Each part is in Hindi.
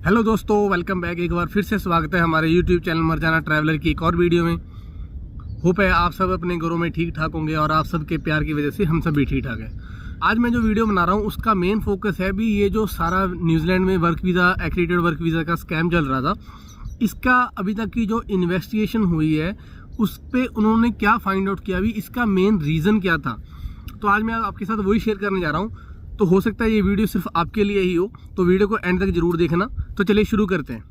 हेलो दोस्तों, वेलकम बैक। एक बार फिर से स्वागत है हमारे यूट्यूब चैनल मरजाना ट्रैवलर की एक और वीडियो में। होप है आप सब अपने घरों में ठीक ठाक होंगे और आप सबके प्यार की वजह से हम सब भी ठीक ठाक हैं। आज मैं जो वीडियो बना रहा हूँ उसका मेन फोकस है भी ये जो सारा न्यूजीलैंड में work visa, accredited work visa का स्कैम चल रहा था, इसका अभी तक की जो इन्वेस्टिगेशन हुई है उस पर उन्होंने क्या फाइंड आउट किया, भी इसका मेन रीज़न क्या था। तो आज मैं आपके साथ वही शेयर करने जा रहा हूँ। तो हो सकता है ये वीडियो सिर्फ आपके लिए ही हो, तो वीडियो को एंड तक जरूर देखना। तो चलिए शुरू करते हैं।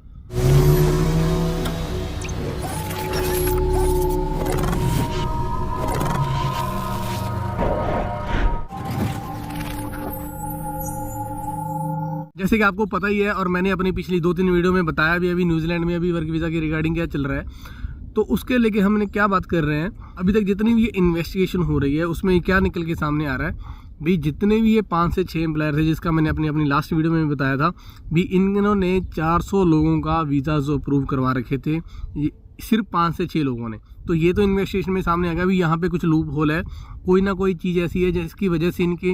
जैसे कि आपको पता ही है और मैंने अपनी पिछली 2-3 वीडियो में बताया भी, अभी न्यूजीलैंड में अभी वर्क वीज़ा के रिगार्डिंग क्या चल रहा है, तो उसके लेके हमने क्या बात कर रहे हैं। अभी तक जितनी भी ये इन्वेस्टिगेशन हो रही है उसमें क्या निकल के सामने आ रहा है भी, जितने भी ये 5 से 6 एम्प्लॉयर थे, जिसका मैंने अपनी लास्ट वीडियो में बताया था भी, इन्होंने 400 लोगों का वीज़ा जो अप्रूव करवा रखे थे, सिर्फ 5 से 6 लोगों ने। तो ये तो इन्वेस्टिगेशन में सामने आ गया भी यहाँ पे कुछ लूप होल है, कोई ना कोई चीज़ ऐसी है जिसकी वजह से इनकी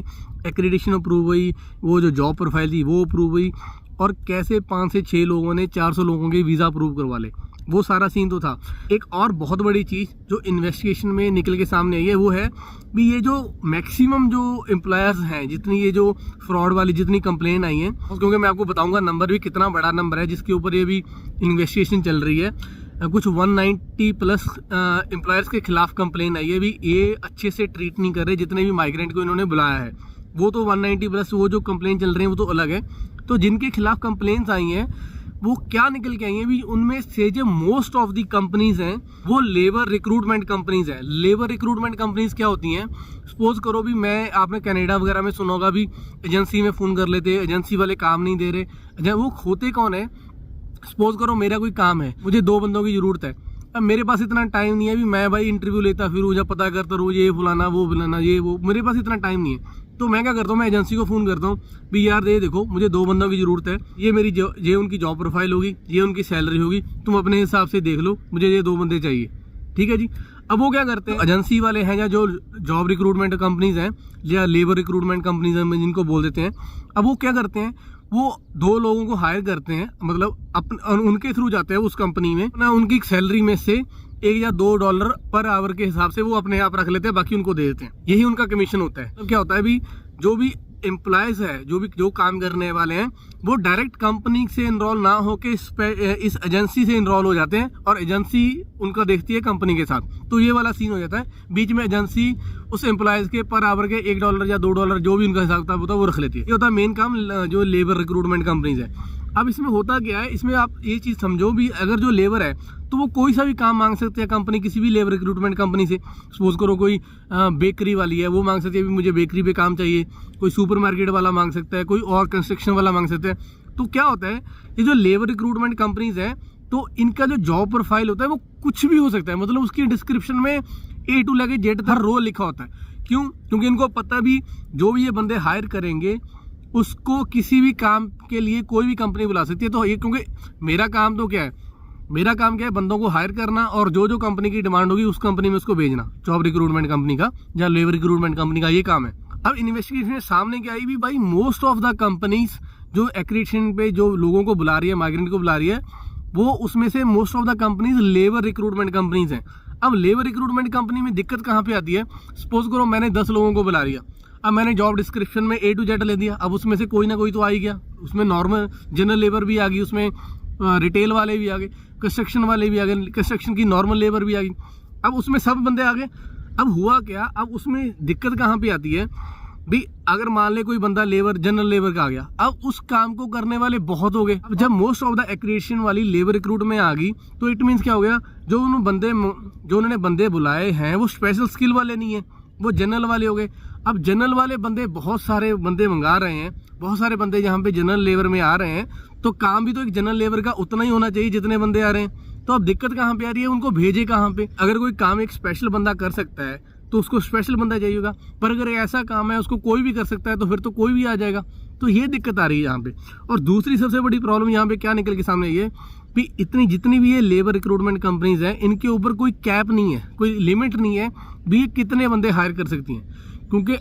एक्रेडिटेशन अप्रूव हुई, वो जो जॉब प्रोफाइल थी वो अप्रूव हुई, और कैसे 5 से 6 लोगों ने 400 लोगों के वीज़ा अप्रूव करवा ले, वो सारा सीन तो था। एक और बहुत बड़ी चीज़ जो इन्वेस्टिगेशन में निकल के सामने आई है वो है भी, ये जो मैक्सिमम जो एम्प्लॉयर्स हैं, जितनी ये जो फ्रॉड वाली जितनी कंप्लेन आई है, क्योंकि मैं आपको बताऊंगा नंबर भी कितना बड़ा नंबर है जिसके ऊपर ये भी इन्वेस्टिगेशन चल रही है। कुछ 190 प्लस एम्प्लॉयर्स के खिलाफ कंप्लेन आई है भी, ये अच्छे से ट्रीट नहीं कर रहे जितने भी माइग्रेंट को इन्होंने बुलाया है। वो तो 190 प्लस वो जो कंप्लेन चल रही है वो तो अलग है। तो जिनके खिलाफ कंप्लेन्स आई हैं वो क्या निकल के आई हैं भी, उनमें से जो मोस्ट ऑफ दी कंपनीज हैं वो लेबर रिक्रूटमेंट कंपनीज हैं। लेबर रिक्रूटमेंट कंपनीज क्या होती हैं, सपोज करो भी मैं, आपने कनाडा वगैरह में सुना होगा भी, एजेंसी में फ़ोन कर लेते, एजेंसी वाले काम नहीं दे रहे। वो होते कौन है, सपोज करो मेरा कोई काम है, मुझे 2 बंदों की ज़रूरत है, अब मेरे पास इतना टाइम नहीं है भी मैं भाई इंटरव्यू लेता फिर मुझे पता करता रहूँ ये फलाना वो फलाना ये वो, मेरे पास इतना टाइम नहीं है। तो मैं क्या करता हूँ, मैं एजेंसी को फ़ोन करता हूँ भी यार ये देखो मुझे 2 बंदों की ज़रूरत है, ये मेरी ये उनकी जॉब प्रोफाइल होगी, ये उनकी सैलरी होगी, तुम अपने हिसाब से देख लो, मुझे ये 2 बंदे चाहिए, ठीक है जी। अब वो क्या करते हैं, एजेंसी वाले हैं या जो जॉब रिक्रूटमेंट कंपनीज हैं या लेबर रिक्रूटमेंट कंपनीज हैं जिनको बोल देते हैं, अब वो क्या करते हैं, वो 2 लोगों को हायर करते हैं, मतलब उनके थ्रू जाते हैं उस कंपनी में ना, उनकी सैलरी में से $1 या $2 पर आवर के हिसाब से वो अपने आप रख लेते हैं, बाकी उनको दे देते हैं, यही उनका कमीशन होता है। तो क्या होता है भी, जो भी एम्प्लॉयज है, जो काम करने वाले हैं, वो डायरेक्ट कंपनी से इनरोल ना होके इस एजेंसी से इनरोल हो जाते हैं और एजेंसी उनका देखती है कंपनी के साथ। तो ये वाला सीन हो जाता है, बीच में एजेंसी उस एम्प्लॉयज के पर आवर के $1 या $2 जो भी उनका हिसाब किताब होता है वो रख लेती है। ये होता है मेन काम जो लेबर रिक्रूटमेंट कंपनीज है। अब इसमें होता क्या है, इसमें आप ये चीज़ समझो भी, अगर जो लेबर है तो वो कोई सा भी काम मांग सकते हैं कंपनी, किसी भी लेबर रिक्रूटमेंट कंपनी से। सपोज करो कोई बेकरी वाली है, वो मांग सकती है भी मुझे बेकरी पे काम चाहिए, कोई सुपरमार्केट वाला मांग सकता है, कोई और कंस्ट्रक्शन वाला मांग सकता है। तो क्या होता है, ये जो लेबर रिक्रूटमेंट कंपनीज है, तो इनका जो जॉब प्रोफाइल होता है वो कुछ भी हो सकता है, मतलब उसकी डिस्क्रिप्शन में A to लेके Z तक रोल लिखा होता है। क्यों? क्योंकि इनको पता भी जो भी ये बंदे हायर करेंगे उसको किसी भी काम के लिए कोई भी कंपनी बुला सकती है। तो ये, क्योंकि मेरा काम तो क्या है, मेरा काम क्या है, बंदों को हायर करना और जो जो कंपनी की डिमांड होगी उस कंपनी में उसको भेजना, जॉब रिक्रूटमेंट कंपनी का या लेबर रिक्रूटमेंट कंपनी का ये काम है। अब इन्वेस्टिगेशन में सामने क्या आई भी, भाई मोस्ट ऑफ द कंपनीज जो एक्रेडिटेशन पे जो लोगों को बुला रही है, माइग्रेंट को बुला रही है, वो उसमें से most of the companies labour recruitment companies हैं। अब लेबर रिक्रूटमेंट कंपनी में दिक्कत कहाँ पे आती है, सपोज करो मैंने 10 लोगों को बुला लिया, अब मैंने जॉब डिस्क्रिप्शन में A to Z ले दिया, अब उसमें से कोई ना कोई तो आ ही गया, उसमें नॉर्मल जनरल लेबर भी आ गई, उसमें रिटेल वाले भी आ गए, कंस्ट्रक्शन वाले भी आ गए, कंस्ट्रक्शन की नॉर्मल लेबर भी आ गई, अब उसमें सब बंदे आ गए। अब हुआ क्या, अब उसमें दिक्कत कहाँ पे आती है भी, अगर मान ले कोई बंदा लेबर जनरल लेबर का आ गया, अब उस काम को करने वाले बहुत हो गए। अब जब मोस्ट ऑफ द एक्रेडिटेशन वाली लेबर रिक्रूट में आ गई तो इट मीन्स क्या हो गया, जो उन्होंने बंदे बुलाए हैं वो स्पेशल स्किल वाले नहीं है, वो जनरल वाले हो गए। अब जनरल वाले बंदे बहुत सारे बंदे मंगा रहे हैं, बहुत सारे बंदे जहाँ पे जनरल लेबर में आ रहे हैं, तो काम भी तो एक जनरल लेबर का उतना ही होना चाहिए जितने बंदे आ रहे हैं। तो अब दिक्कत कहाँ पे आ रही है, उनको भेजे कहाँ पे। अगर कोई काम एक स्पेशल बंदा कर सकता है तो उसको स्पेशल बंदा चाहिएगा, पर अगर ऐसा काम है उसको कोई भी कर सकता है तो फिर तो कोई भी आ जाएगा। तो ये दिक्कत आ रही है यहाँ पे। और दूसरी सबसे बड़ी प्रॉब्लम यहाँ पे क्या निकल के सामने ये भी, जितनी भी ये लेबर रिक्रूटमेंट कंपनीज हैं, इनके ऊपर कोई कैप नहीं है, कोई लिमिट नहीं है भी ये कितने बंदे हायर कर सकती हैं। क्योंकि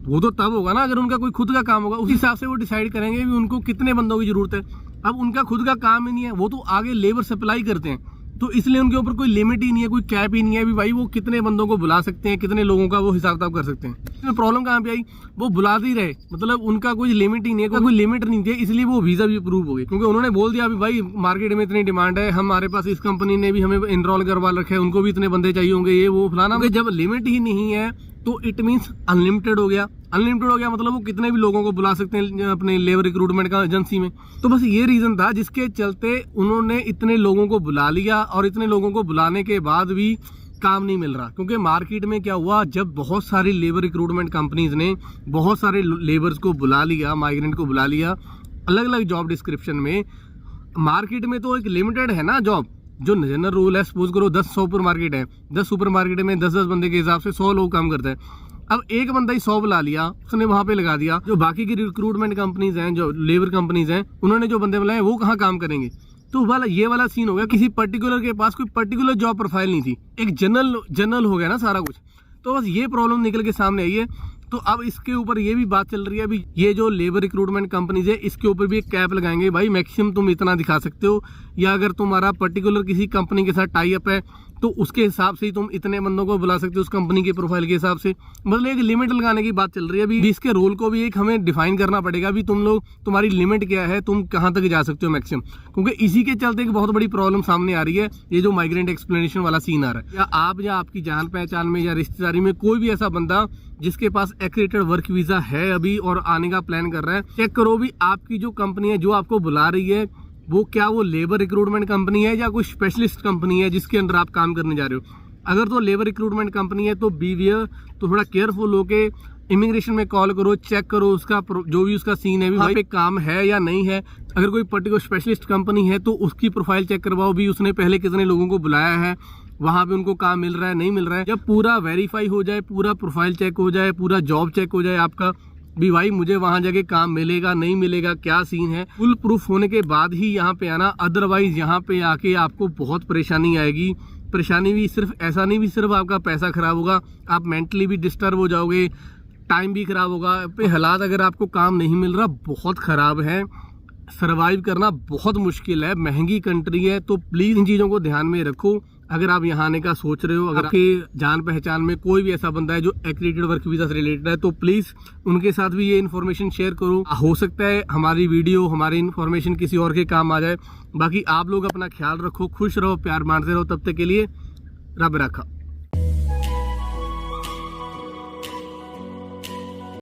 वो तो तब होगा ना अगर उनका कोई खुद का काम होगा, उस हिसाब से वो डिसाइड करेंगे भी उनको कितने बंदों की जरूरत है। अब उनका खुद का काम ही नहीं है, वो तो आगे लेबर सप्लाई करते हैं, तो इसलिए उनके ऊपर कोई लिमिट ही नहीं है, कोई कैप ही नहीं है भी भाई वो कितने बंदों को बुला सकते हैं, कितने लोगों का वो हिसाब किताब कर सकते हैं। इसमें प्रॉब्लम कहाँ पे आई, वो बुलाते ही रहे, मतलब उनका कोई लिमिट ही नहीं है, कोई लिमिट नहीं थी, इसलिए वो वीजा भी अप्रूव हो गई, क्योंकि उन्होंने बोल दिया अभी भाई मार्केट में इतनी डिमांड है, हमारे पास इस कंपनी ने भी हमें एनरोल करवा रखे है, उनको भी इतने बंदे चाहिए होंगे, ये वो फलाना। जब लिमिट ही नहीं है तो इट मीन्स अनलिमिटेड हो गया। अनलिमिटेड हो गया मतलब वो कितने भी लोगों को बुला सकते हैं अपने लेबर रिक्रूटमेंट का एजेंसी में। तो बस ये रीजन था जिसके चलते उन्होंने इतने लोगों को बुला लिया, और इतने लोगों को बुलाने के बाद भी काम नहीं मिल रहा। क्योंकि मार्केट में क्या हुआ, जब बहुत सारी लेबर रिक्रूटमेंट कंपनीज ने बहुत सारे लेबर्स को बुला लिया, माइग्रेंट को बुला लिया अलग अलग जॉब डिस्क्रिप्शन में, मार्केट में तो एक लिमिटेड है ना जॉब, जो जनरल रूल है, सपोज करो 10 सुपर मार्केट है, 10 सुपर मार्केट में 10-10 बंदे के हिसाब से 100 लोग काम करते हैं। अब एक बंदा ही 100 बुला लिया, उसने वहां पे लगा दिया, जो बाकी की रिक्रूटमेंट कंपनीज हैं, जो लेबर कंपनीज हैं, उन्होंने जो बंदे बुलाए वो कहाँ काम करेंगे। तो ये वाला सीन हो गया, किसी पर्टिकुलर के पास कोई पर्टिकुलर जॉब प्रोफाइल नहीं थी, एक जनरल हो गया ना सारा कुछ। तो बस ये प्रॉब्लम निकल के सामने आई है। तो अब इसके ऊपर ये भी बात चल रही है, अभी ये जो लेबर रिक्रूटमेंट कंपनीज है इसके ऊपर भी एक कैप लगाएंगे, भाई मैक्सिमम तुम इतना दिखा सकते हो, या अगर तुम्हारा पर्टिकुलर किसी कंपनी के साथ टाई अप है तो उसके हिसाब से ही तुम इतने बंदों को बुला सकते हो, उस कंपनी के प्रोफाइल के हिसाब से। मतलब एक लिमिट लगाने की बात चल रही है अभी। इसके रोल को भी एक हमें डिफाइन करना पड़ेगा, भी तुम लोग, तुम्हारी लिमिट क्या है, तुम कहाँ तक जा सकते हो मैक्सिमम। क्योंकि इसी के चलते एक बहुत बड़ी प्रॉब्लम सामने आ रही है, ये जो माइग्रेंट एक्सप्लेनेशन वाला सीन आ रहा है। या आप या आपकी जान पहचान में या रिश्तेदारी में कोई भी ऐसा बंदा जिसके पास एक्रेडिटेड वर्क वीजा है अभी और आने का प्लान कर रहा है, चेक करो भी आपकी जो कंपनी है जो आपको बुला रही है वो क्या वो लेबर रिक्रूटमेंट कंपनी है या कोई स्पेशलिस्ट कंपनी है जिसके अंदर आप काम करने जा रहे हो। अगर तो लेबर रिक्रूटमेंट कंपनी है तो बी वेयर, तो थोड़ा केयरफुल होके इमिग्रेशन में कॉल करो, चेक करो उसका जो भी उसका सीन है, वहाँ पे काम है या नहीं है। अगर कोई पर्टिकुलर स्पेशलिस्ट कंपनी है तो उसकी प्रोफाइल चेक करवाओ भी, उसने पहले कितने लोगों को बुलाया है, वहाँ पे उनको काम मिल रहा है नहीं मिल रहा है। जब पूरा वेरीफाई हो जाए, पूरा प्रोफाइल चेक हो जाए, पूरा जॉब चेक हो जाए आपका, भी भाई मुझे वहां जाके काम मिलेगा नहीं मिलेगा, क्या सीन है, फुल प्रूफ होने के बाद ही यहाँ पे आना। अदरवाइज यहाँ पे आके आपको बहुत परेशानी आएगी। परेशानी भी सिर्फ ऐसा नहीं भी सिर्फ आपका पैसा खराब होगा, आप मेंटली भी डिस्टर्ब हो जाओगे, टाइम भी खराब होगा। पे हालात अगर आपको काम नहीं मिल रहा बहुत खराब है, सरवाइव करना बहुत मुश्किल है, महंगी कंट्री है। तो प्लीज इन चीजों को ध्यान में रखो। अगर आप यहाँ आने का सोच रहे हो, अगर आपके जान पहचान में कोई भी ऐसा बंदा है जो एक्रेडिटेड वर्क वीजा से रिलेटेड है, तो प्लीज उनके साथ भी ये इन्फॉर्मेशन शेयर करो। हो सकता है हमारी वीडियो, हमारी इन्फॉर्मेशन किसी और के काम आ जाए। बाकी आप लोग अपना ख्याल रखो, खुश रहो, प्यार मानते रहो। तब तक के लिए रब रखा।